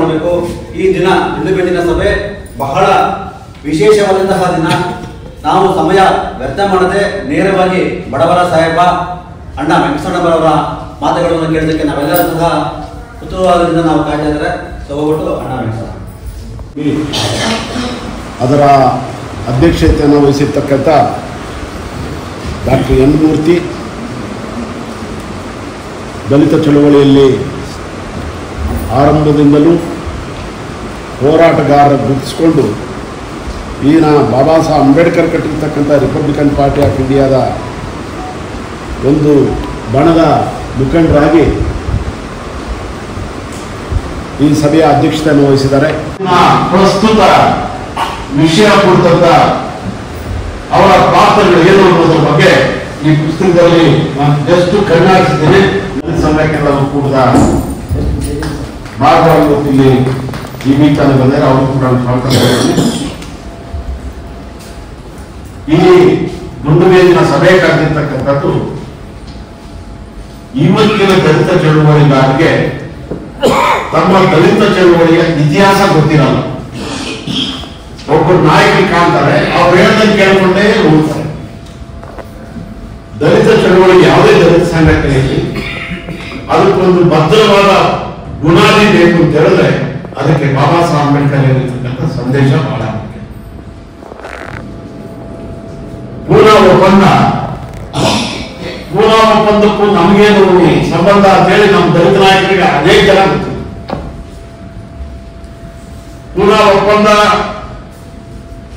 ಮಾಡಬೇಕು. ಈ ದಿನ ಇಂದು ಸಭೆ ಬಹಳ ವಿಶೇಷವಾದಂತಹ ದಿನ. ನಾವು ಸಮಯ ವ್ಯರ್ಥ ಮಾಡದೆ ನೇರವಾಗಿ ಬಡವರ ಸಾಹೇಬ ಅಣ್ಣ ವೆಂಕಟೇಶ್ವರವರ ಮಾತುಗಳನ್ನು ಕೇಳೋದಕ್ಕೆ ನಾವೆಲ್ಲರೂ ಸಹ ಕುತೂಹಲದಿಂದ ನಾವು ಕಾಯ್ತಾ ಇದ್ದಾರೆ. ಹೋಗ್ಬಿಟ್ಟು ಅಣ್ಣ ವೆಂಕಟೇಶ್ವರ ಅದರ ಅಧ್ಯಕ್ಷತೆಯನ್ನು ವಹಿಸಿರ್ತಕ್ಕಂಥ ಡಾಕ್ಟರ್ ಎನ್ ಮೂರ್ತಿ, ದಲಿತ ಚಳವಳಿಯಲ್ಲಿ ಆರಂಭದಿಂದಲೂ ಹೋರಾಟಗಾರರ ಗುರುತಿಸಿಕೊಂಡು ಈಗಿನ ಬಾಬಾ ಸಾಹೇಬ್ ಅಂಬೇಡ್ಕರ್ ಕಟ್ಟಿರ್ತಕ್ಕಂಥ ರಿಪಬ್ಲಿಕನ್ ಪಾರ್ಟಿ ಆಫ್ ಇಂಡಿಯಾದ ಒಂದು ಬಣದ ಮುಖಂಡರಾಗಿ ಈ ಸಭೆಯ ಅಧ್ಯಕ್ಷತೆಯನ್ನು ವಹಿಸಿದ್ದಾರೆ. ಪ್ರಸ್ತುತ ವಿಷಯ ಕುರಿತಂತ ಅವರ ಪಾತ್ರಗಳು ಏನು ಅನ್ನೋದ್ರ ಬಗ್ಗೆ ಈ ಪುಸ್ತಕದಲ್ಲಿ ನಾನು ಎಷ್ಟು ಕಣ್ಣಾಡಿಸಿದ್ದೇನೆ. ಸಂಘಟನೆಗಳನ್ನು ಕೂಡ ಭಾಗವಹಿಸಿ ಈ ಮೀಟನ್ನು ಬಂದರೆ ಅವರು ಕೂಡ ಮಾತಾಡ್ತಾರೆ. ಈ ಗುಂಡುಮೇಲಿನ ಸಭೆ ಕರೆದಿರ್ತಕ್ಕಂಥದ್ದು ಇವತ್ತಿನ ದಲಿತ ಚಳುವಳಿಗಾರರಿಗೆ ತಮ್ಮ ದಲಿತ ಚಳುವಳಿಯ ಇತಿಹಾಸ ಗೊತ್ತಿರಲ್ಲ. ಒಬ್ಬರು ನಾಯಕರು ಕಾಣ್ತಾರೆ, ಅವ್ರು ಹೇಳೋದನ್ನು ಕೇಳ್ಕೊಂಡೇ ಹೋಗ್ತಾರೆ. ದಲಿತ ಚಳುವಳಿ ಯಾವುದೇ ದಲಿತ ಸಂಘಟನೆಯಲ್ಲಿ ಅದಕ್ಕೊಂದು ಭದ್ರವಾದ ಬುನಾದಿ ಬೇಕು ಅಂತ ಹೇಳಿದ್ರೆ ಅದಕ್ಕೆ ಬಾಬಾ ಸಾಹೇಬ್ ಅಂಬೇಡ್ಕರ್ ಹೇಳಿರ್ತಕ್ಕಂಥ ಸಂದೇಶ ಬಹಳ ಮುಖ್ಯ. ಪೂನಾ ಒಪ್ಪಂದಕ್ಕೂ ನಮಗೇನು ಸಂಬಂಧ ಅಂತ ಹೇಳಿ ನಮ್ಮ ದಲಿತ ನಾಯಕರಿಗೆ ಅನೇಕ ಜನ ಗೊತ್ತಿದೆ. ಪೂನಾ ಒಪ್ಪಂದ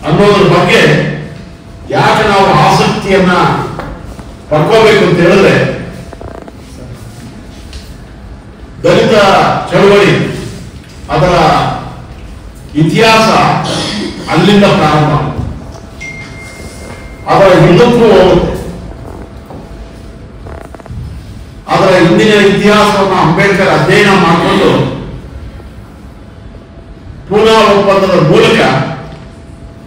ಅನ್ನೋದ್ರ ಬಗ್ಗೆ ಯಾಕೆ ನಾವು ಆಸಕ್ತಿಯನ್ನ ಪಡ್ಕೋಬೇಕು ಅಂತ ಹೇಳಿದ್ರೆ, ದಲಿತ ಚಳವಳಿ ಅದರ ಇತಿಹಾಸ ಅಲ್ಲಿಂದ ಪ್ರಾರಂಭ, ಅದರ ಹಿಂದಕ್ಕೂ ಹೋಗುತ್ತೆ. ಅದರ ಹಿಂದಿನ ಇತಿಹಾಸವನ್ನು ಅಂಬೇಡ್ಕರ್ ಅಧ್ಯಯನ ಮಾಡಿಕೊಂಡು ಪೂನಾ ಒಪ್ಪಂದದ ಮೂಲಕ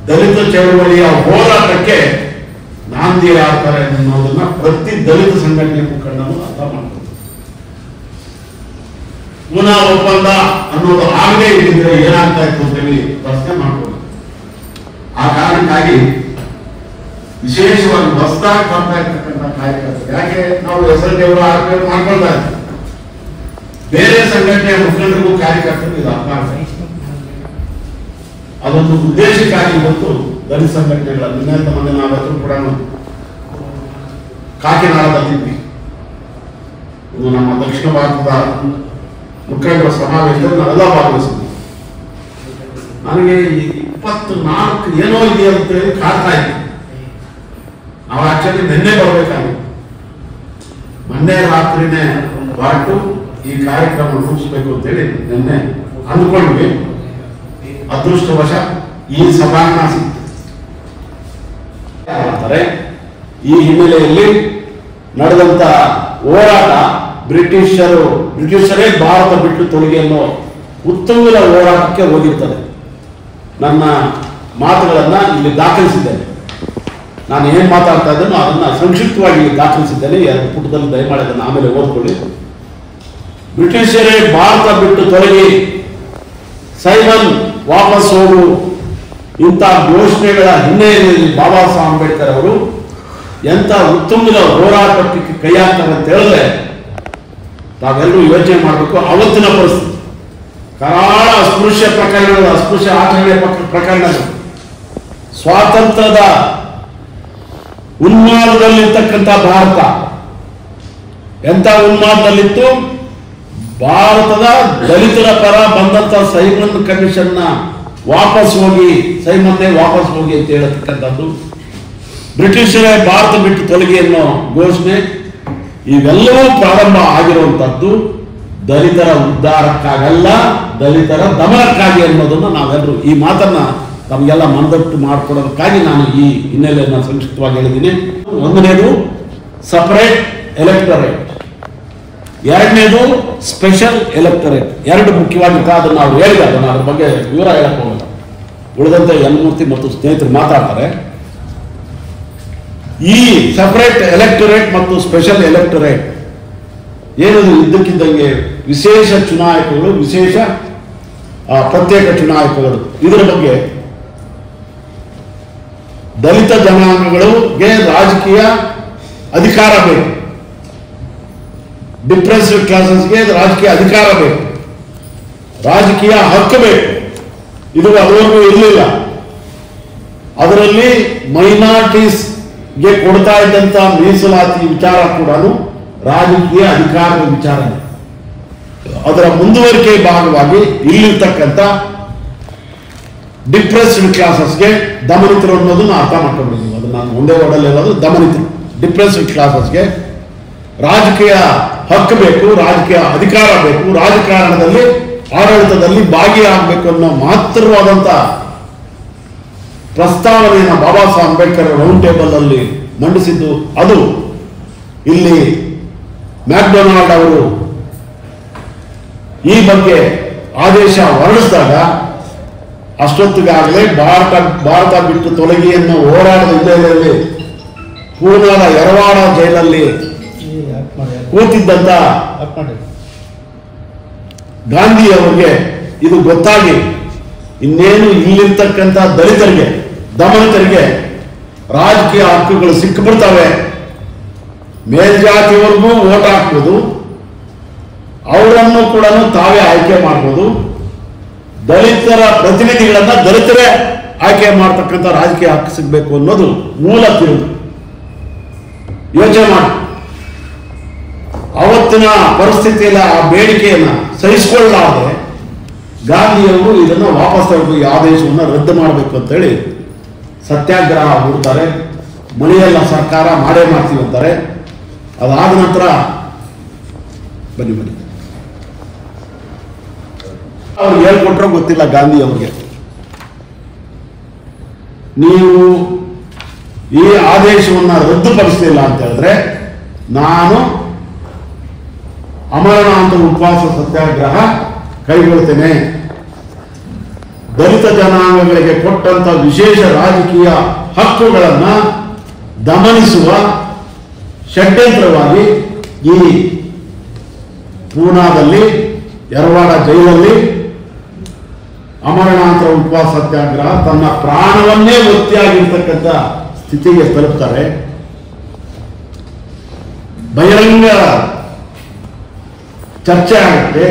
ದಲಿತ ಚಳವಳಿಯ ಹೋರಾಟಕ್ಕೆ ನಾಂದಿ ಆಗ್ತಾರೆ ಅನ್ನೋದನ್ನ ಪ್ರತಿ ದಲಿತ ಸಂಘಟನೆ ಮುಖಂಡರು ಅರ್ಥ ಮಾಡ್ತಾರೆ. ಪೂನಾ ಒಪ್ಪಂದ ಅನ್ನೋದು ಆಗಲೇ ಇದ್ದಿದ್ರೆ ಏನಾಗ್ತಾ ಇತ್ತು ಅಂತೇಳಿ ಪ್ರಶ್ನೆ ಮಾಡ್ಬೋದು. ಆ ಕಾರಣಕ್ಕಾಗಿ ವಿಶೇಷವಾಗಿ ಹೊಸದಾಗಿ ಬರ್ತಾ ಇರ್ತಕ್ಕಂಥ ಕಾರ್ಯಕರ್ತರು, ಯಾಕೆ ನಾವು ಹೆಸರು ಆರ್ಪೇಟ್ ಮಾಡ್ಕೊಳ್ತಾ ಇದ್ದೀವಿ, ಬೇರೆ ಸಂಘಟನೆಯ ಮುಖಂಡರಿಗೂ ಕಾರ್ಯಕರ್ತರು ಇದು ಅರ್ಥ ಆಗ್ತದೆ. ಅದೊಂದು ಉದ್ದೇಶಕ್ಕಾಗಿ ಇವತ್ತು ದಲಿತ ಸಂಘಟನೆಗಳ ನಿನ್ನೆ ಮೊನ್ನೆ ನಾವೆಲ್ಲರೂ ಕೂಡ ಕಾಕಿನಾಡದಲ್ಲಿದ್ವಿ. ಇದು ನಮ್ಮ ದಕ್ಷಿಣ ಭಾರತದ ಮುಖಂಡರ ಸಮಾವೇಶದಲ್ಲಿ ನಾವೆಲ್ಲ ಭಾಗವಹಿಸಿದ್ವಿ. ನನಗೆ 24 ಏನೋ ಇದೆ ಅಂತ ಹೇಳಿ ಕಾಡ್ತಾ ಇದ್ವಿ. ನಾವು ಆಕ್ಚುಲಿ ನಿನ್ನೆ ಬರಬೇಕಾಗಿತ್ತು, ಮೊನ್ನೆ ರಾತ್ರಿನೇ ಹೊರಟು ಈ ಕಾರ್ಯಕ್ರಮ ರೂಪಿಸಬೇಕು ಅಂತೇಳಿ ನಿನ್ನೆ ಅಂದ್ಕೊಂಡ್ವಿ. ಅದೃಷ್ಟವಶ ಈ ಸಭಾಂಗಣ ಸಿಕ್ತು. ಈ ಹಿನ್ನೆಲೆಯಲ್ಲಿ ನಡೆದಂತ ಹೋರಾಟ ಬ್ರಿಟಿಷರೇ ಭಾರತ ಬಿಟ್ಟು ತೊಲಗಿ ಅನ್ನೋ ಉತ್ತುಂಗದ ಹೋರಾಟಕ್ಕೆ ಹೋಗಿರ್ತದೆ. ನನ್ನ ಮಾತುಗಳನ್ನ ಇಲ್ಲಿ ದಾಖಲಿಸಿದ್ದೇನೆ. ನಾನು ಏನ್ ಮಾತಾಡ್ತಾ ಇದ್ದೇನೋ ಅದನ್ನ ಸಂಕ್ಷಿಪ್ತವಾಗಿ ದಾಖಲಿಸಿದ್ದೇನೆ. 2 ಪುಟದಲ್ಲಿ ದಯಮಾಡಿ ಅದನ್ನು ಆಮೇಲೆ ಓದ್ಕೊಳ್ಳಿ. ಬ್ರಿಟಿಷರೇ ಭಾರತ ಬಿಟ್ಟು ತೊಲಗಿ, ಸೈಮನ್ ವಾಪಸ್ ಹೋಗು, ಇಂಥ ಘೋಷಣೆಗಳ ಹಿನ್ನೆಲೆಯಲ್ಲಿ ಬಾಬಾ ಸಾಹೇಬ್ ಅಂಬೇಡ್ಕರ್ ಅವರು ಎಂಥ ಉತ್ತುಂಗದ ಹೋರಾಟಕ್ಕೆ ಕೈ ಹಾಕ್ತಾರೆ ಅಂತ ಹೇಳಿದ್ರೆ ತಾವೆಲ್ಲರೂ ಯೋಚನೆ ಮಾಡಬೇಕು. ಅವತ್ತಿನ ಪರಿಸ್ಥಿತಿ ಕರಾಳ ಅಸ್ಪೃಶ್ಯ ಪ್ರಕರಣಗಳು, ಅಸ್ಪೃಶ್ಯ ಆಚರಣೆ ಪ್ರಕರಣಗಳು, ಸ್ವಾತಂತ್ರ್ಯದ ಉನ್ಮಾದದಲ್ಲಿರ್ತಕ್ಕಂಥ ಭಾರತ ಎಂಥ ಉನ್ಮಾದದಲ್ಲಿತ್ತು. ಭಾರತದ ದಲಿತರ ಪರ ಬಂದಂತ ಸೈಮನ್ ಕಮಿಷನ್ ವಾಪಸ್ ಹೋಗಿ, ಸೈಮನ್ನೇ ವಾಪಸ್ ಹೋಗಿ ಅಂತ ಹೇಳತಕ್ಕಂಥದ್ದು, ಬ್ರಿಟಿಷರೇ ಭಾರತ ಬಿಟ್ಟು ತೊಲಗಿ ಅನ್ನೋ ಘೋಷಣೆ, ಇವೆಲ್ಲವೂ ಪ್ರಾರಂಭ ಆಗಿರುವಂತದ್ದು ದಲಿತರ ಉದ್ಧಾರಕ್ಕಾಗಲ್ಲ, ದಲಿತರ ದಮನಕ್ಕಾಗಿ ಅನ್ನೋದನ್ನ ನಾವೆಲ್ಲರೂ ಈ ಮಾತನ್ನ ತಮಗೆಲ್ಲ ಮನದಟ್ಟು ಮಾಡಿಕೊಡೋದಕ್ಕಾಗಿ ನಾನು ಈ ಹಿನ್ನೆಲೆಯನ್ನು ಸಂಕ್ಷಿಪ್ತವಾಗಿ ಹೇಳಿದ್ದೀನಿ. ಒಂದನೇದು ಸಪರೇಟ್ ಎಲೆಕ್ಟರೇಟ್, ಎರಡನೇದು ಸ್ಪೆಷಲ್ ಎಲೆಕ್ಟರೇಟ್. 2 ಮುಖ್ಯವಾಗಿ ಅದನ್ನು ನಾವು ಹೇಳಿದ, ಅದನ್ನು ಅದ್ರ ಬಗ್ಗೆ ವಿವರ ಹೇಳಕ್ ಹೋಗಲ್ಲ. ಉಳಿದಂತೆ ಎನ್ ಮೂರ್ತಿ ಮತ್ತು ಸ್ನೇಹಿತರು ಮಾತಾಡ್ತಾರೆ. ಈ ಸಪರೇಟ್ ಎಲೆಕ್ಟರೇಟ್ ಮತ್ತು ಸ್ಪೆಷಲ್ ಎಲೆಕ್ಟರೇಟ್ ಏನದು, ಇದ್ದಕ್ಕಿದ್ದಂಗೆ ವಿಶೇಷ ಚುನಾಯಕಗಳು, ವಿಶೇಷ ಪ್ರತ್ಯೇಕ ಚುನಾವಣೆಗಳು, ಇದರ ಬಗ್ಗೆ ದಲಿತ ಜನಾಂಗಗಳಿಗೆ ರಾಜಕೀಯ ಅಧಿಕಾರ ಬೇಕು, ಡಿಪ್ರೆಸ್ಡ್ ಕ್ಲಾಸಸ್ಗೆ ರಾಜಕೀಯ ಅಧಿಕಾರ ಬೇಕು, ರಾಜಕೀಯ ಹಕ್ಕು ಬೇಕು. ಇದು ಅದುವರೆಗೂ ಇರಲಿಲ್ಲ. ಅದರಲ್ಲಿ ಮೈನಾರಿಟೀಸ್ಗೆ ಕೊಡ್ತಾ ಇದ್ದಂತ ಮೀಸಲಾತಿ ವಿಚಾರ ಕೂಡ ರಾಜಕೀಯ ಅಧಿಕಾರದ ವಿಚಾರ. ಅದರ ಮುಂದುವರಿಕೆ ಭಾಗವಾಗಿ ಇಲ್ಲಿರ್ತಕ್ಕಂಥ ಡಿಪ್ರೆಸ್ಡ್ ಕ್ಲಾಸಸ್ಗೆ, ದಮನಿತರು ಅನ್ನೋದನ್ನ ಅರ್ಥ ಮಾಡ್ಕೊಂಡಿದ್ದೀವಿ. ಅದು ನಾನು ಒಂದೇ ವರ್ಡಲ್ಲಿ ಹೇಳೋದು ದಮನಿತರು. ಡಿಪ್ರೆಸ್ಡ್ ಕ್ಲಾಸಸ್ಗೆ ರಾಜಕೀಯ ಹಕ್ಕು ಬೇಕು, ರಾಜಕೀಯ ಅಧಿಕಾರ ಬೇಕು, ರಾಜಕಾರಣದಲ್ಲಿ ಆಡಳಿತದಲ್ಲಿ ಭಾಗಿಯಾಗಬೇಕು ಅನ್ನೋ ಮಹತ್ತರವಾದಂಥ ಪ್ರಸ್ತಾವನೆಯನ್ನು ಬಾಬಾ ಸಾಹೇಬ್ ಅಂಬೇಡ್ಕರ್ ರೌಂಡ್ ಟೇಬಲ್ ಅಲ್ಲಿ ಮಂಡಿಸಿದ್ದು. ಅದು ಇಲ್ಲಿ ಮ್ಯಾಕ್ಡೊನಾಲ್ಡ್ ಅವರು ಈ ಬಗ್ಗೆ ಆದೇಶ ಹೊರಡಿಸಿದಾಗ ಅಷ್ಟೊತ್ತಿಗಾಗಲೇ ಭಾರತ ಬಿಟ್ಟು ತೊಲಗಿ ಅನ್ನೋ ಹೋರಾಟದ ಹಿನ್ನೆಲೆಯಲ್ಲಿ ಪೂನಾದ ಯರವಾಡ ಜೈಲಲ್ಲಿ ಕೂತಿದ್ದಂತ ಗಾಂಧಿ ಅವರಿಗೆ ಇದು ಗೊತ್ತಾಗಿ ಇನ್ನೇನು ಇಲ್ಲಿರ್ತಕ್ಕಂಥ ದಲಿತರಿಗೆ, ದಮನಿತರಿಗೆ ರಾಜಕೀಯ ಹಕ್ಕುಗಳು ಸಿಕ್ಕಿಬಿಡ್ತವೆ, ಮೇಲ್ಜಾತಿಯವರೆಗೂ ಓಟ್ ಹಾಕ್ಬೋದು, ಅವರನ್ನು ಕೂಡ ತಾವೇ ಆಯ್ಕೆ ಮಾಡ್ಬೋದು, ದಲಿತರ ಪ್ರತಿನಿಧಿಗಳನ್ನ ದಲಿತರೇ ಆಯ್ಕೆ ಮಾಡ್ತಕ್ಕಂಥ ರಾಜಕೀಯ ಹಕ್ಕು ಸಿಗಬೇಕು ಅನ್ನೋದು ಮೂಲ ತಿರುವು. ಯೋಚನೆ ಮಾಡಿ, ಅವತ್ತಿನ ಪರಿಸ್ಥಿತಿಯಲ್ಲಿ ಆ ಬೇಡಿಕೆಯನ್ನು ಸಹಿಸಿಕೊಳ್ಳಲಾರದೆ ಗಾಂಧಿಯವರು ಇದನ್ನು ವಾಪಸ್ ತರಬೇಕು, ಈ ಆದೇಶವನ್ನು ರದ್ದು ಮಾಡಬೇಕು ಅಂತೇಳಿ ಸತ್ಯಾಗ್ರಹ ಹೂಡ್ತಾರೆ. ಮನೆಯಲ್ಲ ಸರ್ಕಾರ ಮಾಡೇ ಮಾಡ್ತೀವಿ ಅಂತಾರೆ. ಅದಾದ ನಂತರ ಬನ್ನಿ ಅವ್ರು ಹೇಳ್ಕೊಟ್ರೋ ಗೊತ್ತಿಲ್ಲ ಗಾಂಧಿ ಅವ್ರಿಗೆ, ನೀವು ಈ ಆದೇಶವನ್ನು ರದ್ದುಪಡಿಸಲಿಲ್ಲ ಅಂತ ಹೇಳಿದ್ರೆ ನಾನು ಅಮರನಾಥ ಉಪವಾಸ ಸತ್ಯಾಗ್ರಹ ಕೈಗೊಳ್ತೇನೆ. ದಲಿತ ಜನಾಂಗಗಳಿಗೆ ಕೊಟ್ಟಂತ ವಿಶೇಷ ರಾಜಕೀಯ ಹಕ್ಕುಗಳನ್ನ ದಮನಿಸುವ ಷಡ್ಯಂತ್ರವಾಗಿ ಈ ಪೂನಾದಲ್ಲಿ ಯರವಾಡ ಜೈಲಲ್ಲಿ ಅಮರನಾಥ ಉಪವಾಸ ಸತ್ಯಾಗ್ರಹ ತನ್ನ ಪ್ರಾಣವನ್ನೇ ಒತ್ತಿಯಾಗಿರ್ತಕ್ಕಂಥ ಸ್ಥಿತಿಗೆ ತಲುಪ್ತಾರೆ. ಬಹಿರಂಗ ಚರ್ಚೆ ಆಗುತ್ತೆ.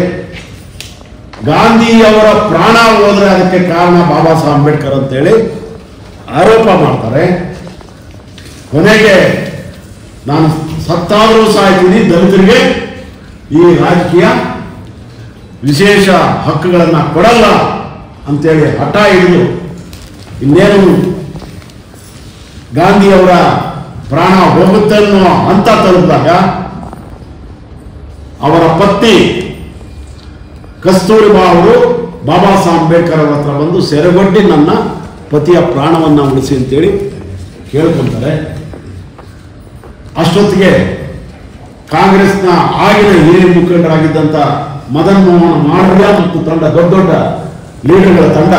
ಗಾಂಧಿಯವರ ಪ್ರಾಣ ಹೋದ್ರೆ ಅದಕ್ಕೆ ಕಾರಣ ಬಾಬಾ ಸಾಹೇಬ್ ಅಂಬೇಡ್ಕರ್ ಅಂತೇಳಿ ಆರೋಪ ಮಾಡ್ತಾರೆ. ಕೊನೆಗೆ ನಾನು ಸತ್ತಾದರೂ ಸಾಯ್ತೀನಿ, ದಲಿತರಿಗೆ ಈ ರಾಜಕೀಯ ವಿಶೇಷ ಹಕ್ಕುಗಳನ್ನು ಕೊಡಲ್ಲ ಅಂತೇಳಿ ಹಠ ಹಿಡಿದು ಇನ್ನೇನು ಗಾಂಧಿಯವರ ಪ್ರಾಣ ಹೋಗುತ್ತೆ ಅನ್ನೋ ಹಂತ ತಲುಪಿದಾಗ ಅವರ ಪತ್ನಿ ಕಸ್ತೂರಿಬಾ ಅವರು ಬಾಬಾ ಸಾಹೇಬ್ ಅಂಬೇಡ್ಕರ್ ಅವರ ಹತ್ರ ಬಂದು ಸೆರೆಗೊಡ್ಡಿ ನನ್ನ ಪತಿಯ ಪ್ರಾಣವನ್ನು ಉಳಿಸಿ ಅಂತೇಳಿ ಕೇಳ್ಕೊಂತಾರೆ. ಅಷ್ಟೊತ್ತಿಗೆ ಕಾಂಗ್ರೆಸ್ನ ಆಗಿನ ಹಿರಿಯ ಮುಖಂಡರಾಗಿದ್ದಂಥ ಮದನ್ ಮೋಹನ್ ಮಾಳವ್ಯ ಮತ್ತು ತಂಡ, ದೊಡ್ಡ ದೊಡ್ಡ ಲೀಡರ್ಗಳ ತಂಡ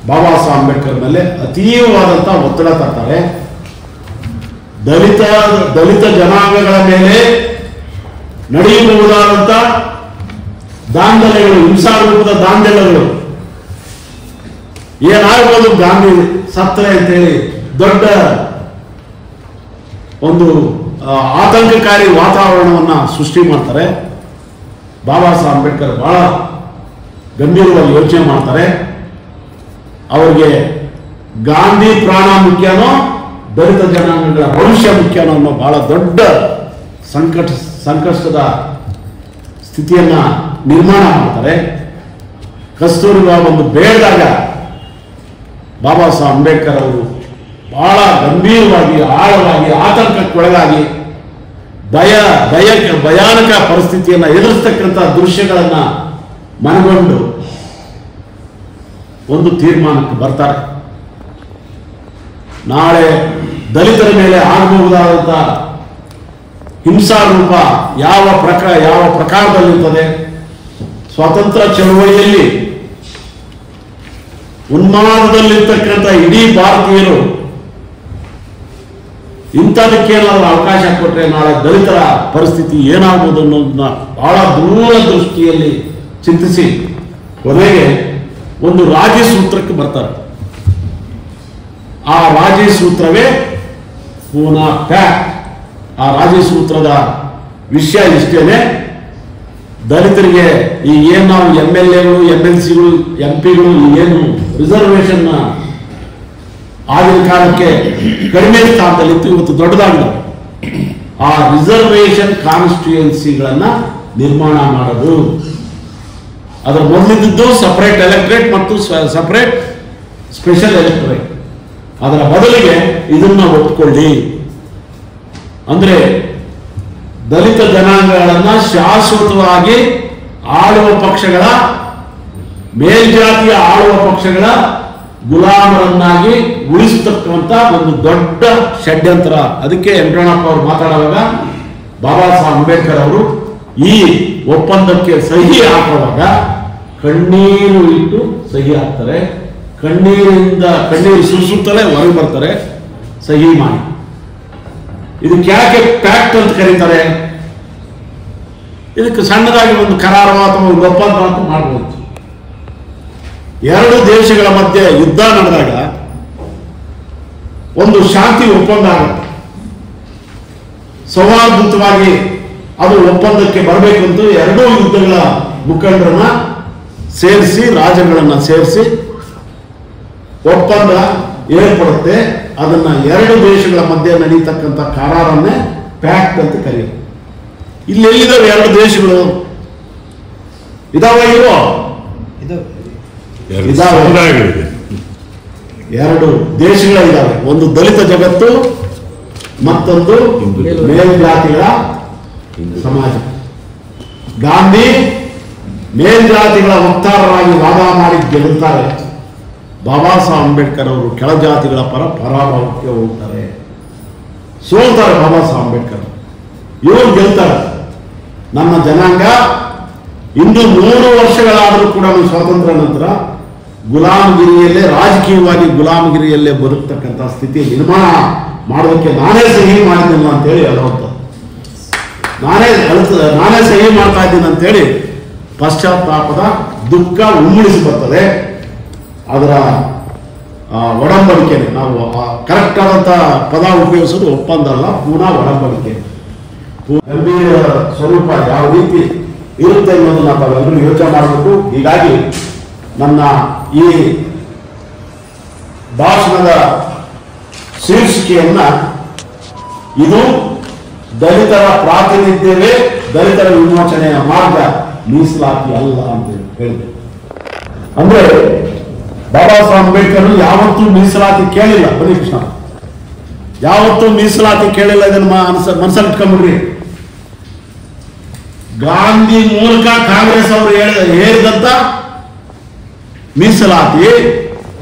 ಬಾಬಾ ಸಾಹೇಬ್ ಅಂಬೇಡ್ಕರ್ ಮೇಲೆ ಅತೀವವಾದಂಥ ಒತ್ತಡ ತರ್ತಾರೆ. ದಲಿತ ಜನಾಂಗಗಳ ಮೇಲೆ ನಡೆಯಬಹುದಾದಂಥ ದಾಂಧಲೆಗಳು, ಹಿಂಸಾರೂಪದ ದಾಂಧಲೆಗಳು ಏನಾಗಬಹುದು, ಗಾಂಧಿ ಸತ್ತರೆ ಅಂತೇಳಿ ದೊಡ್ಡ ಒಂದು ಆತಂಕಕಾರಿ ವಾತಾವರಣವನ್ನು ಸೃಷ್ಟಿ ಮಾಡ್ತಾರೆ. ಬಾಬಾ ಸಾಹೇಬ್ ಅಂಬೇಡ್ಕರ್ ಬಹಳ ಗಂಭೀರವಾಗಿ ಯೋಚನೆ ಮಾಡ್ತಾರೆ. ಅವರಿಗೆ ಗಾಂಧಿ ಪ್ರಾಣ ಮುಖ್ಯನೋ ದಲಿತ ಜನಾಂಗಗಳ ಭವಿಷ್ಯ ಮುಖ್ಯನೋ ಅನ್ನೋ ಬಹಳ ದೊಡ್ಡ ಸಂಕಷ್ಟದ ಸ್ಥಿತಿಯನ್ನ ನಿರ್ಮಾಣ ಮಾಡ್ತಾರೆ. ಕಸ್ತೂರಿಬಾ ಒಂದು ಬೇಡದಾಗ ಬಾಬಾ ಸಾಹೇಬ್ ಅಂಬೇಡ್ಕರ್ ಅವರು ಬಹಳ ಗಂಭೀರವಾಗಿ, ಆಳವಾಗಿ, ಆತಂಕಕ್ಕೊಳಗಾಗಿ ಭಯಾನಕ ಪರಿಸ್ಥಿತಿಯನ್ನು ಎದುರಿಸ್ತಕ್ಕಂಥ ದೃಶ್ಯಗಳನ್ನು ಮನಗೊಂಡು ಒಂದು ತೀರ್ಮಾನಕ್ಕೆ ಬರ್ತಾರೆ. ನಾಳೆ ದಲಿತರ ಮೇಲೆ ಆಗಬಹುದಾದಂಥ ಹಿಂಸಾರೂಪ ಯಾವ ಪ್ರಕಾರದಲ್ಲಿರ್ತದೆ, ಸ್ವಾತಂತ್ರ್ಯ ಚಳವಳಿಯಲ್ಲಿ ಉನ್ಮಾದದಲ್ಲಿರ್ತಕ್ಕಂಥ ಇಡೀ ಭಾರತೀಯರು ಇಂಥದಕ್ಕೇನಾದರೂ ಅವಕಾಶ ಕೊಟ್ಟರೆ ನಾಳೆ ದಲಿತರ ಪರಿಸ್ಥಿತಿ ಏನಾಗುವುದು ಅನ್ನೋದನ್ನ ಬಹಳ ದೂರ ದೃಷ್ಟಿಯಲ್ಲಿ ಚಿಂತಿಸಿ ಕೊನೆಗೆ ಒಂದು ರಾಜಿ ಸೂತ್ರಕ್ಕೆ ಬರ್ತಾರೆ. ಆ ರಾಜಿ ಸೂತ್ರವೇ ಪೂನಾ ಪ್ಯಾಕ್ಟ್. ಆ ರಾಜಿ ಸೂತ್ರದ ವಿಷಯ ಇಷ್ಟೇನೆ, ದಲಿತರಿಗೆ ಈ ಏನು ನಾವು MLAಗಳು MLCಗಳು MP ಗಳು ಏನು ರಿಸರ್ವೇಶನ್ ಆಗಿನ ಕಾಲಕ್ಕೆ ಕಡಿಮೆ ಸ್ಥಾನದಲ್ಲಿತ್ತು, ಇವತ್ತು ದೊಡ್ಡದಾಗಿದೆ. ಆ ರಿಸರ್ವೇಶನ್ ಕಾನ್ಸ್ಟಿಟ್ಯೂಯೆನ್ಸಿಗಳನ್ನ ನಿರ್ಮಾಣ ಮಾಡೋದು. ಅದರ ಮೊದಲಿದ್ದು ಸಪರೇಟ್ ಎಲೆಕ್ಟ್ರೇಟ್ ಮತ್ತು ಸಪರೇಟ್ ಸ್ಪೆಷಲ್ ಎಲೆಕ್ಟ್ರೇಟ್. ಅದರ ಬದಲಿಗೆ ಇದನ್ನ ಒಪ್ಪಿಕೊಳ್ಳಿ. ಅಂದ್ರೆ ದಲಿತ ಜನಾಂಗಗಳನ್ನ ಶಾಶ್ವತವಾಗಿ ಆಳುವ ಪಕ್ಷಗಳ, ಮೇಲ್ಜಾತಿಯ ಆಳುವ ಪಕ್ಷಗಳ ಗುಲಾಮರನ್ನಾಗಿ ಉಳಿಸತಕ್ಕಂಥ ಒಂದು ದೊಡ್ಡ ಷಡ್ಯಂತ್ರ. ಅದಕ್ಕೆ ವೆಂಕಟರಮಣಪ್ಪ ಅವರು ಮಾತಾಡುವಾಗ ಬಾಬಾ ಸಾಹೇಬ್ ಅಂಬೇಡ್ಕರ್ ಅವರು ಈ ಒಪ್ಪಂದಕ್ಕೆ ಸಹಿ ಹಾಕುವಾಗ ಕಣ್ಣೀರು ಇಟ್ಟು ಸಹಿ ಹಾಕ್ತಾರೆ. ಕಣ್ಣೀರು ಸುರಿಸುತ್ತಲೇ ಹೊರಗೆ ಬರ್ತಾರೆ, ಸಹಿ ಮಾಡಿ. ಇದಕ್ಕೆ ಯಾಕೆ ಪ್ಯಾಕ್ಟ್ ಅಂತ ಕರೀತಾರೆ? ಇದಕ್ಕೆ ಸಣ್ಣದಾಗಿ ಒಂದು ಕರಾರ ಅಥವಾ ಒಂದು ಒಪ್ಪಂದ ಅಂತ ಮಾಡಬಹುದು. ಎರಡು ದೇಶಗಳ ಮಧ್ಯೆ ಯುದ್ಧ ನಡೆದಾಗ ಒಂದು ಶಾಂತಿ ಒಪ್ಪಂದ ಆಗುತ್ತೆ. ಸೌಹಾರ್ದಯುತವಾಗಿ ಅದು ಒಪ್ಪಂದಕ್ಕೆ ಬರಬೇಕಂತೂ ಎರಡೂ ಯುದ್ಧಗಳ ಮುಖಂಡರನ್ನ ಸೇರಿಸಿ, ರಾಜ್ಯಗಳನ್ನ ಸೇರಿಸಿ ಒಪ್ಪಂದ ಏರ್ಪಡುತ್ತೆ. ಅದನ್ನ ಎರಡು ದೇಶಗಳ ಮಧ್ಯೆ ನಡೀತಕ್ಕಂಥ ಕರಾರನ್ನೇ ಪ್ಯಾಕ್ಟ್ ಅಂತ ಕರೆಯುತ್ತೆ. ಇಲ್ಲಿ ಎಲ್ಲಿದ್ದಾವೆ ಎರಡು ದೇಶಗಳು? ಇದಾವ ಇರೋ ಎರಡು ದೇಶಗಳಿದ್ದಾವೆ. ಒಂದು ದಲಿತ ಜಗತ್ತು, ಮತ್ತೊಂದು ಮೇಲ್ಜಾತಿಗಳ ಸಮಾಜ. ಗಾಂಧಿ ಮೇಲ್ಜಾತಿಗಳ ವಕ್ತಾರರಾಗಿ ವಾದ ಮಾಡಿ ಗೆಲ್ಲುತ್ತಾರೆ. ಬಾಬಾ ಸಾಹೇಬ್ ಅಂಬೇಡ್ಕರ್ ಅವರು ಕೆಳಜಾತಿಗಳ ಪರಾಭವಕ್ಕೆ ಹೋಗ್ತಾರೆ, ಸೋಲ್ತಾರೆ. ಬಾಬಾ ಸಾಹೇಬ್ ಅಂಬೇಡ್ಕರ್ ಇವರು ಗೆಲ್ತಾರೆ. ನಮ್ಮ ಜನಾಂಗ ಇನ್ನು 100 ವರ್ಷಗಳಾದರೂ ಕೂಡ ಸ್ವಾತಂತ್ರ್ಯ ನಂತರ ಗುಲಾಮಗಿರಿಯಲ್ಲೇ, ರಾಜಕೀಯವಾಗಿ ಗುಲಾಮಗಿರಿಯಲ್ಲೇ ಬದುಕ್ತಕ್ಕಂಥ ಸ್ಥಿತಿ ನಿರ್ಮಾಣ ಮಾಡೋದಕ್ಕೆ ನಾನೇ ಸಹಿ ಮಾಡಿದ್ದೇನೆ ಅಂತೇಳಿ ಹೇಳುವಂಥ, ನಾನೇ ಸಹಿ ಮಾಡ್ತಾ ಇದ್ದೀನಿ ಅಂತೇಳಿ ಪಶ್ಚಾತ್ತಾಪದ ದುಃಖ ಉಮ್ಮಳಿಸಿ ಬರ್ತದೆ. ಅದರ ಒಡಂಬಡಿಕೆ, ನಾವು ಕರೆಕ್ಟ್ ಆದಂಥ ಪದ ಉಪಯೋಗಿಸೋದು ಒಪ್ಪಂದ ಅಲ್ಲ, ಪುನಃ ಒಡಂಬಡಿಕೆ. ಗಂಭೀರ ಸ್ವರೂಪ ಯಾವ ರೀತಿ ಇರುತ್ತೆ ಅನ್ನೋದನ್ನ ತಾವೆಲ್ಲರೂ ಯೋಚನೆ ಮಾಡಬೇಕು. ಹೀಗಾಗಿ ನನ್ನ ಈ ಭಾಷಣದ ಶೀರ್ಷಿಕೆಯನ್ನ ಇದು ದಲಿತರ ಪ್ರಾತಿನಿಧ್ಯವೇ ದಲಿತರ ವಿಮೋಚನೆಯ ಮಾರ್ಗ, ಮೀಸಲಾತಿ ಅಲ್ಲ ಅಂತ ಹೇಳಿದೆ. ಅಂದ್ರೆ ಬಾಬಾ ಸಾಹೇಬ್ ಅಂಬೇಡ್ಕರ್ ಯಾವತ್ತೂ ಮೀಸಲಾತಿ ಕೇಳಿಲ್ಲ. ಬನ್ನಿ ಕೃಷ್ಣ, ಯಾವತ್ತೂ ಮೀಸಲಾತಿ ಕೇಳಿಲ್ಲ. ಇದನ್ನ ಮನಸ್ಸಲ್ಲಿ ಇಟ್ಕೊಂಡ್ಬಿಡ್ರಿ. ಗಾಂಧಿ ಮೂಲಕ ಕಾಂಗ್ರೆಸ್ ಅವರು ಹೇಳಿದಂತ ಮೀಸಲಾತಿ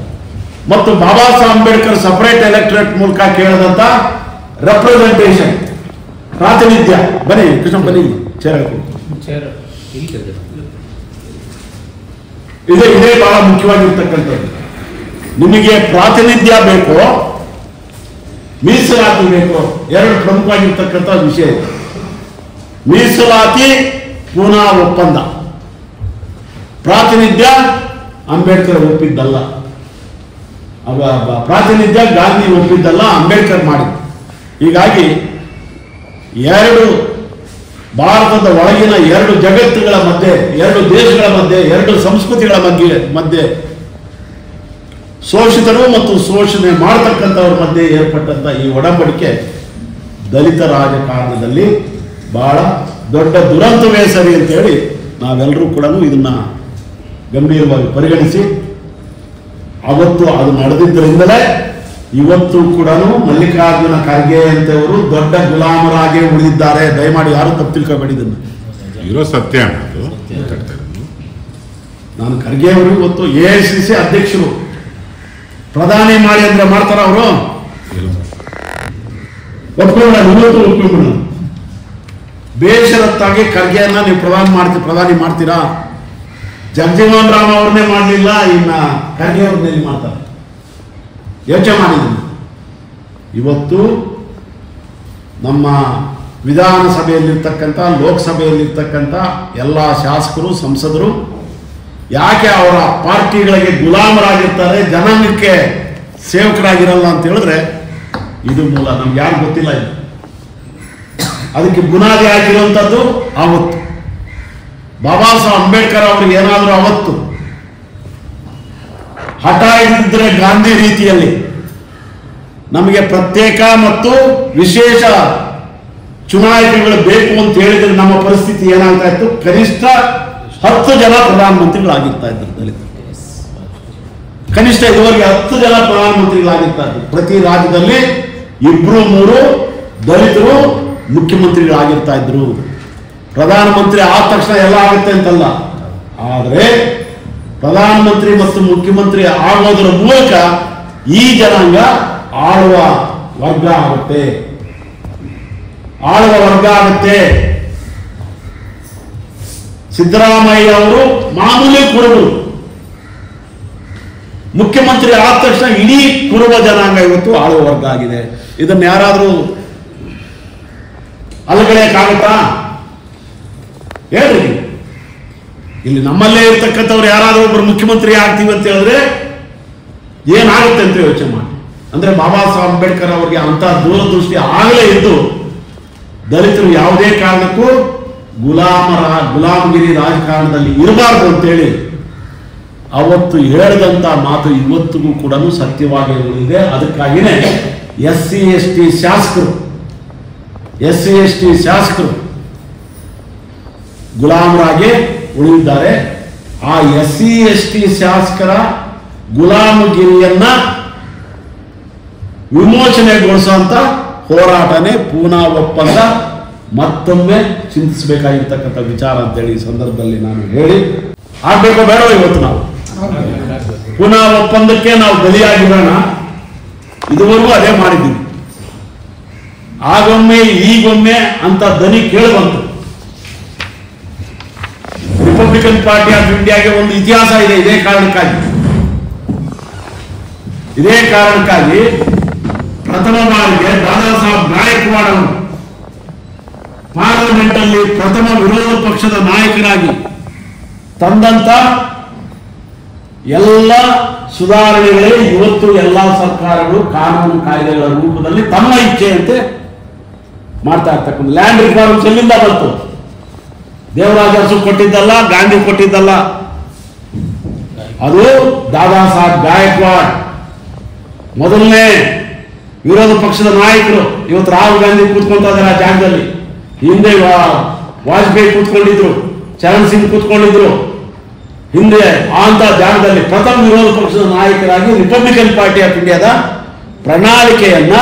ಮತ್ತು ಬಾಬಾ ಸಾಹೇಬ್ ಅಂಬೇಡ್ಕರ್ ಸಪರೇಟ್ ಎಲೆಕ್ಟರೇಟ್ ಮೂಲಕ ಕೇಳಿದಂತ ರೆಪ್ರೆಸೆಂಟೇಷನ್, ಪ್ರಾತಿನಿಧ್ಯ. ಬನ್ನಿ ಕೃಷ್ಣ, ಬನ್ನಿ ಇದೇ ಬಹಳ ಮುಖ್ಯವಾಗಿರ್ತಕ್ಕಂಥದ್ದು. ನಿಮಗೆ ಪ್ರಾತಿನಿಧ್ಯ ಬೇಕೋ ಮೀಸಲಾತಿ ಬೇಕೋ, ಎರಡು ಪ್ರಮುಖವಾಗಿರ್ತಕ್ಕಂಥ ವಿಷಯ. ಮೀಸಲಾತಿ ಪುನಃ ಒಪ್ಪಂದ, ಪ್ರಾತಿನಿಧ್ಯ ಅಂಬೇಡ್ಕರ್ ಒಪ್ಪಿದ್ದಲ್ಲ. ಪ್ರಾತಿನಿಧ್ಯ ಗಾಂಧಿ ಒಪ್ಪಿದ್ದಲ್ಲ, ಅಂಬೇಡ್ಕರ್ ಮಾಡಿದ. ಹೀಗಾಗಿ ಎರಡು ಭಾರತದ ಒಳಗಿನ ಎರಡು ಜಗತ್ತುಗಳ ಮಧ್ಯೆ, ಎರಡು ದೇಶಗಳ ಮಧ್ಯೆ, ಎರಡು ಸಂಸ್ಕೃತಿಗಳ ಮಧ್ಯೆ ಶೋಷಿತರು ಮತ್ತು ಶೋಷಣೆ ಮಾಡತಕ್ಕಂಥವ್ರ ಮಧ್ಯೆ ಏರ್ಪಟ್ಟಂತ ಈ ಒಡಂಬಡಿಕೆ ದಲಿತ ರಾಜಕಾರಣದಲ್ಲಿ ಬಹಳ ದೊಡ್ಡ ದುರಂತವೇ ಸರಿ ಅಂತೇಳಿ ನಾವೆಲ್ಲರೂ ಕೂಡ ಇದನ್ನ ಗಂಭೀರವಾಗಿ ಪರಿಗಣಿಸಿ, ಅವತ್ತು ಅದು ನಡೆದಿದ್ದರಿಂದಲೇ ಇವತ್ತು ಕೂಡ ಮಲ್ಲಿಕಾರ್ಜುನ ಖರ್ಗೆ ಅಂತವರು ದೊಡ್ಡ ಗುಲಾಮರಾಗಿ ಉಳಿದಿದ್ದಾರೆ. ದಯಮಾಡಿ ಯಾರು ತಪ್ಪು ತಿಳ್ಕೊಬೇಡಿ, ಇದನ್ನು ಸತ್ಯ. ನಾನು ಖರ್ಗೆ ಅವರು ಇವತ್ತು AICC ಅಧ್ಯಕ್ಷರು, ಪ್ರಧಾನಿ ಮಾಡಿ ಅಂದ್ರೆ ಮಾಡ್ತಾರ ಅವರು? ಒಪ್ಕೊಂಡ, ಇವತ್ತು ಒಪ್ಕೊಂಡ್ಬಿಡ. ಬೇಷರತ್ತಾಗಿ ಖರ್ಗೆಯನ್ನ ನೀವು ಪ್ರಧಾನಿ ಮಾಡ್ತೀರಾ? ಜಗಜೀವನ್ ರಾಮ್ ಅವ್ರನ್ನೇ ಮಾಡಲಿಲ್ಲ, ಇನ್ನ ಖರ್ಗೆ ಅವ್ರನ್ನೇ ಮಾಡ್ತಾರೆ. ಯೋಚನೆ ಮಾಡಿದ್ದೀನಿ. ಇವತ್ತು ನಮ್ಮ ವಿಧಾನಸಭೆಯಲ್ಲಿರ್ತಕ್ಕಂಥ, ಲೋಕಸಭೆಯಲ್ಲಿರ್ತಕ್ಕಂಥ ಎಲ್ಲ ಶಾಸಕರು, ಸಂಸದರು ಯಾಕೆ ಅವರ ಪಾರ್ಟಿಗಳಿಗೆ ಗುಲಾಮರಾಗಿರ್ತಾರೆ, ಜನಾಂಗಕ್ಕೆ ಸೇವಕರಾಗಿರಲ್ಲ ಅಂತ ಹೇಳಿದ್ರೆ ಇದು ಮೂಲ. ನಮ್ಗೆ ಯಾರು ಗೊತ್ತಿಲ್ಲ ಇದು. ಅದಕ್ಕೆ ಬುನಾದಿ ಆಗಿರುವಂಥದ್ದು ಅವತ್ತು ಬಾಬಾ ಸಾಹೇಬ್ ಅಂಬೇಡ್ಕರ್ ಅವ್ರಿಗೆ ಏನಾದರೂ ಅವತ್ತು ಹಠ ಹಿಡಿದ್ರೆ ಗಾಂಧಿ ರೀತಿಯಲ್ಲಿ ನಮಗೆ ಪ್ರತ್ಯೇಕ ಮತ್ತು ವಿಶೇಷ ಚುನಾವಣೆಗಳು ಬೇಕು ಅಂತ ಹೇಳಿದ್ರೆ ನಮ್ಮ ಪರಿಸ್ಥಿತಿ ಏನಾಗ್ತಾ ಇತ್ತು? ಕನಿಷ್ಠ 10 ಜನ ಪ್ರಧಾನಮಂತ್ರಿಗಳಾಗಿರ್ತಾ ಇದ್ರು ದಲಿತರು. ಕನಿಷ್ಠ ಇದುವರೆಗೆ 10 ಜನ ಪ್ರಧಾನಮಂತ್ರಿಗಳಾಗಿರ್ತಾ ಇದ್ರು. ಪ್ರತಿ ರಾಜ್ಯದಲ್ಲಿ 2-3 ದಲಿತರು ಮುಖ್ಯಮಂತ್ರಿಗಳಾಗಿರ್ತಾ ಇದ್ರು. ಪ್ರಧಾನಮಂತ್ರಿ ಆದ ತಕ್ಷಣ ಎಲ್ಲ ಆಗುತ್ತೆ ಅಂತಲ್ಲ, ಆದರೆ ಪ್ರಧಾನಮಂತ್ರಿ ಮತ್ತು ಮುಖ್ಯಮಂತ್ರಿ ಆಗೋದರ ಮೂಲಕ ಈ ಜನಾಂಗ ಆಳುವ ವರ್ಗ ಆಗುತ್ತೆ. ಸಿದ್ದರಾಮಯ್ಯ ಅವರು ಮಾಮೂಲಿ ಕುರುಬರು, ಮುಖ್ಯಮಂತ್ರಿ ಆದ ತಕ್ಷಣ ಇಡೀ ಕುರುಬ ಜನಾಂಗ ಇವತ್ತು ಆಳುವ ವರ್ಗ ಆಗಿದೆ. ಇದನ್ನು ಯಾರಾದರೂ ಅಲಗಳೆಯಕ್ಕಾಗತ್ತಾ? ಹೇಳ್ರಿ. ಇಲ್ಲಿ ನಮ್ಮಲ್ಲೇ ಇರ್ತಕ್ಕಂಥವ್ರು ಯಾರಾದರೂ ಒಬ್ಬರು ಮುಖ್ಯಮಂತ್ರಿ ಆಗ್ತೀವಿ ಅಂತ ಹೇಳಿದ್ರೆ ಏನಾಗುತ್ತೆ ಅಂತ ಯೋಚನೆ ಮಾಡಿ. ಅಂದ್ರೆ ಬಾಬಾ ಸಾಹೇಬ್ ಅಂಬೇಡ್ಕರ್ ಅವರಿಗೆ ಅಂತ ದೂರದೃಷ್ಟಿ ಆಗಲೇ ಇದ್ದು ದಲಿತರು ಯಾವುದೇ ಕಾರಣಕ್ಕೂ ಗುಲಾಮಗಿರಿ ರಾಜಕಾರಣದಲ್ಲಿ ಇರಬಾರ್ದು ಅಂತೇಳಿ ಅವತ್ತು ಹೇಳಿದಂತ ಮಾತು ಇವತ್ತಿಗೂ ಕೂಡ ಸತ್ಯವಾಗಿ ಉಳಿದಿದೆ. ಅದಕ್ಕಾಗಿನೇ SC/ST ಶಾಸಕರು ಗುಲಾಮರಾಗಿ ಉಳಿದಿದ್ದಾರೆ. ಆ SC/ST ಶಾಸಕರ ಗುಲಾಮಗಿರಿಯನ್ನ ವಿಮೋಚನೆಗೊಳಿಸುವಂತ ಹೋರಾಟನೇ ಪೂನಾ ಒಪ್ಪಂದ. ಮತ್ತೊಮ್ಮೆ ಚಿಂತಿಸಬೇಕಾಗಿರ್ತಕ್ಕಂಥ ವಿಚಾರ ಅಂತೇಳಿ ಈ ಸಂದರ್ಭದಲ್ಲಿ ನಾನು ಹೇಳಿ, ಆಗ್ಬೇಕೋ ಬೇಡವೋ ಇವತ್ತು ನಾವು ಪೂನಾ ಒಪ್ಪಂದಕ್ಕೆ ನಾವು ಬಲಿಯಾಗಿರೋಣ. ಇದುವರೆಗೂ ಅದೇ ಮಾಡಿದ್ದೀವಿ. ಆಗೊಮ್ಮೆ ಈಗೊಮ್ಮೆ ಅಂತ ದನಿ ಕೇಳಿಬಂತು. ರಿಪಬ್ಲಿಕನ್ ಪಾರ್ಟಿ ಆಫ್ ಇಂಡಿಯಾಗೆ ಒಂದು ಇತಿಹಾಸ ಇದೆ. ಇದೇ ಕಾರಣಕ್ಕಾಗಿ ಪ್ರಥಮ ಬಾರಿಗೆ ದಾದಾ ಸಾಹೇಬ್ ಗಾಯಕ್ವಾಡ್ ಅವರು ಪಾರ್ಲಿಮೆಂಟ್ ಅಲ್ಲಿ ಪ್ರಥಮ ವಿರೋಧ ಪಕ್ಷದ ನಾಯಕರಾಗಿ ತಂದಂತ ಎಲ್ಲ ಸುಧಾರಣೆಗಳೇ ಇವತ್ತು ಎಲ್ಲ ಸರ್ಕಾರಗಳು ಕಾನೂನು ಕಾಯ್ದೆಗಳ ರೂಪದಲ್ಲಿ ತಮ್ಮ ಇಚ್ಛೆಯಂತೆ ಮಾಡ್ತಾ ಇರ್ತಕ್ಕಂಥ. ಲ್ಯಾಂಡ್ ರಿಫಾರ್ಮ್ಸ್ ಎಲ್ಲಿಂದ ಬಂತು? ದೇವರಾಜ ಅರಸು ಕೊಟ್ಟಿದ್ದಲ್ಲ, ಗಾಂಧಿ ಕೊಟ್ಟಿದ್ದಲ್ಲ, ಅದು ದಾದಾ ಸಾಹೇಬ್ ಗಾಯಕ್ವಾಡ್ ಮೊದಲನೇ ವಿರೋಧ ಪಕ್ಷದ ನಾಯಕರು. ಇವತ್ತು ರಾಹುಲ್ ಗಾಂಧಿ ಕೂತ್ಕೊಂತ ಇದ್ದಾರೆ ಆ ಜಾಗದಲ್ಲಿ. ಹಿಂದೆ ವಾಜಪೇಯಿ ಕೂತ್ಕೊಂಡಿದ್ರು, ಚರಣ್ ಸಿಂಗ್ ಕೂತ್ಕೊಂಡಿದ್ರು. ಹಿಂದೆ ಅಂತ ಜಾಗದಲ್ಲಿ ಪ್ರಥಮ ವಿರೋಧ ಪಕ್ಷದ ನಾಯಕರಾಗಿ ರಿಪಬ್ಲಿಕನ್ ಪಾರ್ಟಿ ಆಫ್ ಇಂಡಿಯಾದ ಪ್ರಣಾಳಿಕೆಯನ್ನ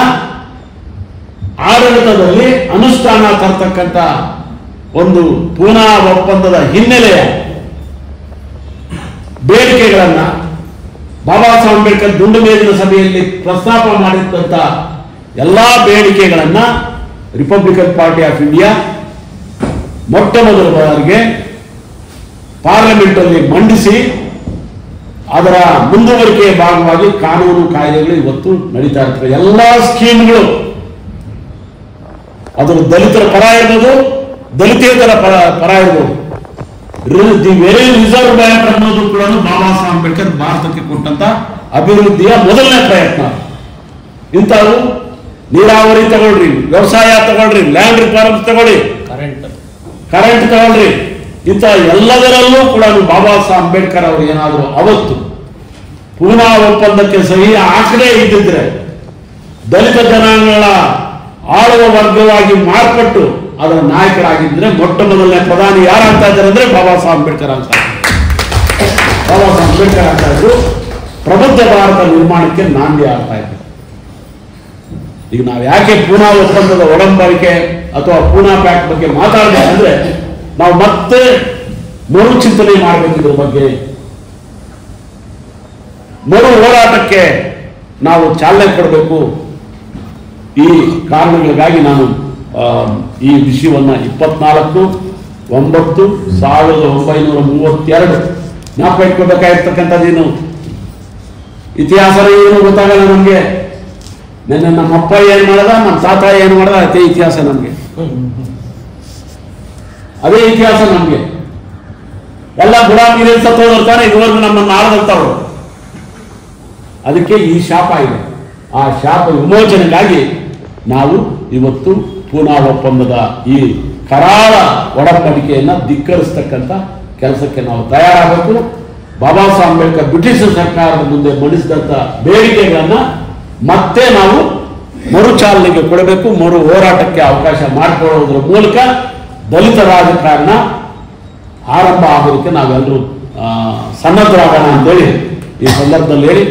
ಆಡಳಿತದಲ್ಲಿ ಅನುಷ್ಠಾನ ತರ್ತಕ್ಕಂಥ ಒಂದು ಪೂನಾ ಒಪ್ಪಂದದ ಹಿನ್ನೆಲೆಯ ಬೇಡಿಕೆಗಳನ್ನ ಬಾಬಾ ಸಾಹೇಬ್ ಅಂಬೇಡ್ಕರ್ ದುಂಡು ಮೇಜಿನ ಸಭೆಯಲ್ಲಿ ಪ್ರಸ್ತಾಪ ಮಾಡಿದಂತ ಎಲ್ಲಾ ಬೇಡಿಕೆಗಳನ್ನ ರಿಪಬ್ಲಿಕನ್ ಪಾರ್ಟಿ ಆಫ್ ಇಂಡಿಯಾ ಮೊಟ್ಟ ಮೊದಲ ಬಾರಿಗೆ ಪಾರ್ಲಿಮೆಂಟ್ ಅಲ್ಲಿ ಮಂಡಿಸಿ ಅದರ ಮುಂದುವರಿಕೆಯ ಭಾಗವಾಗಿ ಕಾನೂನು ಕಾಯ್ದೆಗಳು ಇವತ್ತು ನಡೀತಾ ಇರ್ತವೆ. ಎಲ್ಲಾ ಸ್ಕೀಮ್ಗಳು ಅದು ದಲಿತರ ಪರ ಇರ್ಬೋದು, ದಲಿತೇತರ ಪರ ಇರ್ಬೋದು. ದಿ ವೆರಿ ರಿಸರ್ವ್ ಬ್ಯಾಂಕ್ ಅನ್ನೋದು ಕೂಡ ಬಾಬಾ ಸಾಹೇಬ್ ಅಂಬೇಡ್ಕರ್ ಭಾರತಕ್ಕೆ ಕೊಟ್ಟಂತ ಅಭಿವೃದ್ಧಿಯ ಮೊದಲನೇ ಪ್ರಯತ್ನ. ಇಂಥವು ನೀರಾವರಿ ತಗೊಳ್ರಿ, ವ್ಯವಸಾಯ ತಗೊಳ್ರಿ, ಲ್ಯಾಂಡ್ ರಿಫಾರ್ಮ್ಸ್ ತಗೊಳ್ಳಿ, ಕರೆಂಟ್ ತಗೊಳ್ರಿ, ಇಂಥ ಎಲ್ಲದರಲ್ಲೂ ಕೂಡ ಬಾಬಾ ಸಾಹೇಬ್ ಅಂಬೇಡ್ಕರ್ ಅವರು ಏನಾದರೂ ಅವತ್ತು ಪೂನಾ ಒಪ್ಪಂದಕ್ಕೆ ಸಹಿ ಹಾಕದೇ ಇದ್ದಿದ್ರೆ ದಲಿತ ಜನಾಂಗಗಳ ಆಳುವ ವರ್ಗವಾಗಿ ಮಾರ್ಪಟ್ಟು ಅದರ ನಾಯಕರಾಗಿದ್ರೆ ಮೊಟ್ಟ ಮೊದಲನೇ ಪ್ರಧಾನಿ ಯಾರಾಗ್ತಾ ಇದ್ದಾರೆ ಅಂದ್ರೆ ಬಾಬಾ ಸಾಹೇಬ್ ಅಂಬೇಡ್ಕರ್ ಅಂತ. ಬಾಬಾ ಸಾಹೇಬ್ ಅಂಬೇಡ್ಕರ್ ಆಗ್ತಾ ಇದ್ರು. ಪ್ರಬುದ್ಧ ಭಾರತ ನಿರ್ಮಾಣಕ್ಕೆ ನಾಂದಿ ಆಗ್ತಾ ಇದ್ರು. ಈಗ ನಾವು ಯಾಕೆ ಪೂನಾ ಒಪ್ಪಂದದ ಒಡಂಬಡಿಕೆ ಅಥವಾ ಪೂನಾ ಪ್ಯಾಕ್ಟ್ ಬಗ್ಗೆ ಮಾತಾಡಬೇಕಂದ್ರೆ ನಾವು ಮತ್ತೆ ಮರುಚಿಂತನೆ ಮಾಡಬೇಕು. ಇದ್ರ ಬಗ್ಗೆ ಮರು ಹೋರಾಟಕ್ಕೆ ನಾವು ಚಾಲನೆ ಕೊಡಬೇಕು. ಈ ಕಾರಣಗಳಿಗಾಗಿ ನಾನು ಈ ವಿಷಯವನ್ನ 24/9/1932 ಜ್ಞಾಪಕ ಇಟ್ಕೋಬೇಕಾಗಿರ್ತಕ್ಕಂಥದ್ದೇನು ಇತಿಹಾಸನೇ ಏನು ಗೊತ್ತಾಗಲ್ಲ ನಮ್ಗೆ. ನನ್ನ ನಮ್ಮಪ್ಪ ಏನ್ ಮಾಡದ, ನಮ್ಮ ತಾತ ಏನು ಮಾಡದ, ಅದೇ ಇತಿಹಾಸ ನಮ್ಗೆ, ಅದೇ ಇತಿಹಾಸ ನಮ್ಗೆ. ಎಲ್ಲ ಗುಲಾಮಿ ಸತ್ತೋದಿರ್ತಾನೆ, ಇದುವರೆಗೂ ನಮ್ಮನ್ನು ಆಳದಂತವ್ರು. ಅದಕ್ಕೆ ಈ ಶಾಪ ಇದೆ. ಆ ಶಾಪ ವಿಮೋಚನೆಗಾಗಿ ನಾವು ಇವತ್ತು ಪೂನಾ ಒಪ್ಪಂದದ ಈ ಕರಾಳ ಒಡಂಬಡಿಕೆಯನ್ನು ಧಿಕ್ಕರಿಸ್ತಕ್ಕಂಥ ಕೆಲಸಕ್ಕೆ ನಾವು ತಯಾರಾಗಬೇಕು. ಬಾಬಾ ಸಾಹೇಬ್ ಅಂಬೇಡ್ಕರ್ ಬ್ರಿಟಿಷ್ ಸರ್ಕಾರದ ಮುಂದೆ ಮಂಡಿಸಿದಂಥ ಬೇಡಿಕೆಗಳನ್ನು ಮತ್ತೆ ನಾವು ಮರುಚಾಲನೆಗೆ ಕೊಡಬೇಕು. ಮರು ಹೋರಾಟಕ್ಕೆ ಅವಕಾಶ ಮಾಡಿಕೊಳ್ಳುವುದರ ಮೂಲಕ ದಲಿತ ರಾಜಕಾರಣ ಆರಂಭ ಆಗೋದಕ್ಕೆ ನಾವೆಲ್ಲರೂ ಸನ್ನದ್ಧರಾಗೋಣ ಅಂತೇಳಿ ಈ ಸಂದರ್ಭದಲ್ಲಿ ಹೇಳಿ